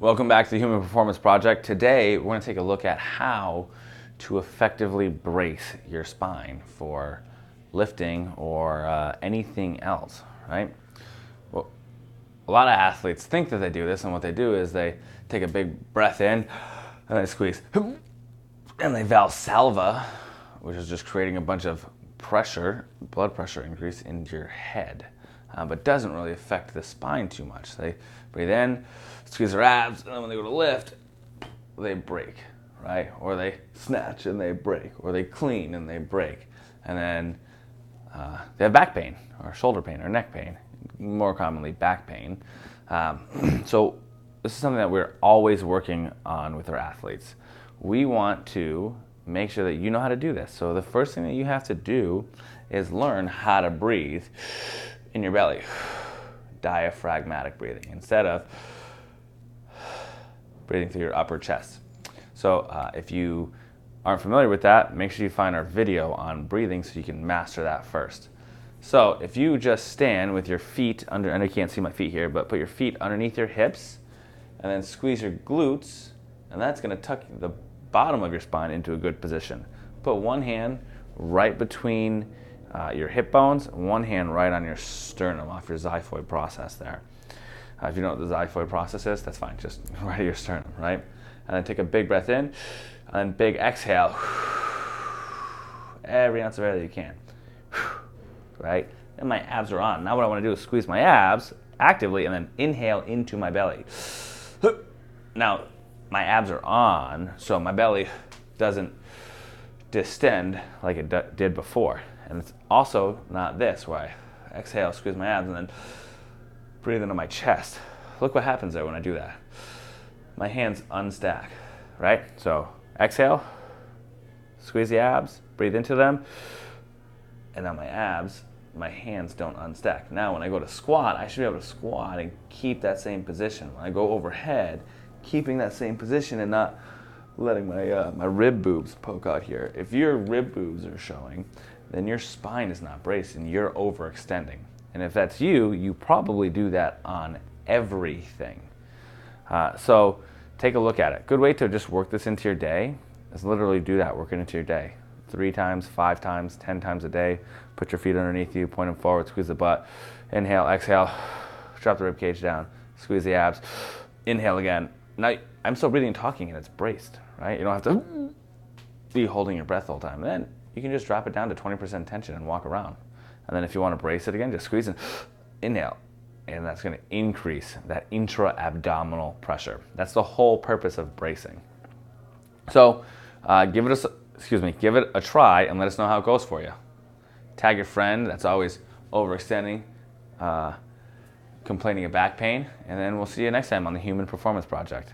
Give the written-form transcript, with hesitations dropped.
Welcome back to the Human Performance Project. Today, we're going to take a look at how to effectively brace your spine for lifting or anything else, right? Well, a lot of athletes think that they do this, and what they do is they take a big breath in, and they squeeze, and they Valsalva, which is just creating a bunch of pressure, blood pressure increase into your head. But doesn't really affect the spine too much. They breathe in, squeeze their abs, and then when they go to lift, they break, right? Or they snatch and they break, or they clean and they break. And then they have back pain, or shoulder pain, or neck pain, more commonly back pain. So this is something that we're always working on with our athletes. We want to make sure that you know how to do this. So the first thing that you have to do is learn how to breathe in your belly, diaphragmatic breathing, instead of breathing through your upper chest. So if you aren't familiar with that, make sure you find our video on breathing so you can master that first. So if you just stand with your feet under, and I can't see my feet here, but put your feet underneath your hips and then squeeze your glutes, and that's going to tuck the bottom of your spine into a good position. Put one hand right between your hip bones, one hand right on your sternum off your xiphoid process there. If you know what the xiphoid process is, that's fine, just right at your sternum, right? And then take a big breath in, and then big exhale. Every ounce of air that you can, right? Then my abs are on. Now what I want to do is squeeze my abs actively and then inhale into my belly. Now my abs are on, so my belly doesn't distend like it did before. And it's also not this, where I exhale, squeeze my abs, and then breathe into my chest. Look what happens there when I do that. My hands unstack, right? So exhale, squeeze the abs, breathe into them, and now my abs, my hands don't unstack. Now when I go to squat, I should be able to squat and keep that same position. When I go overhead, keeping that same position and not letting my rib boobs poke out here. If your rib boobs are showing, then your spine is not braced and you're overextending. And if that's you, you probably do that on everything. So take a look at it. Good way to just work this into your day is literally do that, work it into your day. 3 times, 5 times, 10 times a day. Put your feet underneath you, point them forward, squeeze the butt. Inhale, exhale, drop the rib cage down, squeeze the abs. Inhale again. Now, I'm still breathing and talking and it's braced, right? You don't have to be holding your breath the whole time. Then you can just drop it down to 20% tension and walk around. And then if you want to brace it again, just squeeze and inhale. And that's going to increase that intra-abdominal pressure. That's the whole purpose of bracing. So give it a try and let us know how it goes for you. Tag your friend that's always overextending, complaining of back pain, and then we'll see you next time on the Human Performance Project.